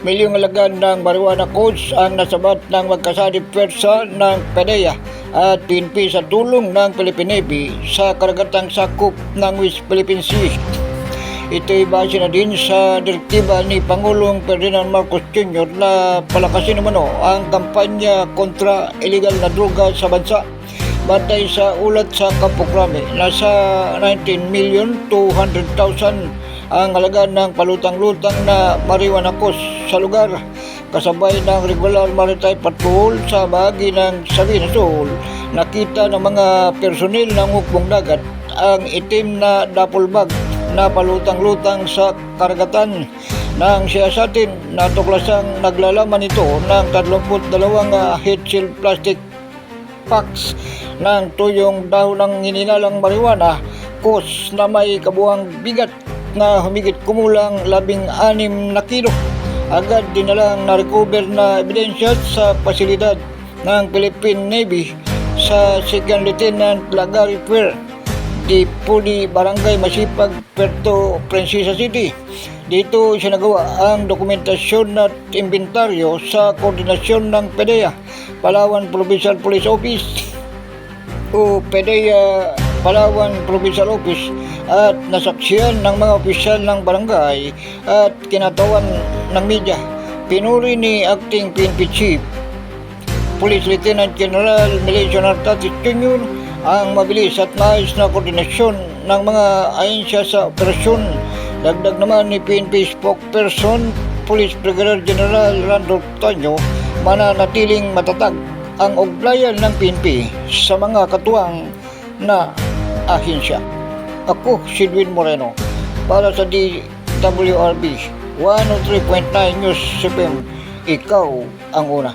milyong halaga ng marijuana codes ang nasabat ng magkasadip pwersa ng PDEA at PNP sa tulong ng Philippine Navy sa karagatang sakop ng West Philippine Sea. Ito'y base na din sa direktiba ni Pangulong Ferdinand Marcos Jr. na palakasin umano ang kampanya kontra illegal na droga sa bansa. Batay sa ulat sa Campo Crame, nasa 19,200,000 ang halaga ng palutang-lutang na marijuana codes sa lugar, kasabay ng regular maritime patrol sa bahagi ng Sabina Shoal. Nakita ng mga personel ng hukbong dagat ang itim na duffel bag na palutang-lutang sa karagatan. Nang siyasatin, natuklasang naglalaman ito ng 32 head-sealed plastic packs ng tuyong dahon ng hininalang marijuana codes na may kabuuang bigat na humigit kumulang 16 na kilo. Agad dinalang na-recover na ebidensya sa pasilidad ng Philippine Navy sa Second Lieutenant Lagari Pier, Dipuli, Barangay Masipag, Puerto Princesa City. Dito isinagawa ang dokumentasyon at inventaryo sa koordinasyon ng PDEA, Palawan Provincial Police Office o PDEA Palawan Provincial Office, at nasaksihan ng mga opisyal ng barangay at kinatawan ng media. Pinuri ni Acting PNP Chief Police Lieutenant General Melesio Nartatis Jr. ang mabilis at maayos na koordinasyon ng mga ahensya sa operasyon. Dagdag naman ni PNP spokesperson Police Brigadier General Randolph Tanyo, mananatiling matatag ang ugnayan ng PNP sa mga katuwang na ahensya. Ako si Edwin Moreno para sa DWRB 103.9 News FM. Ikaw ang una.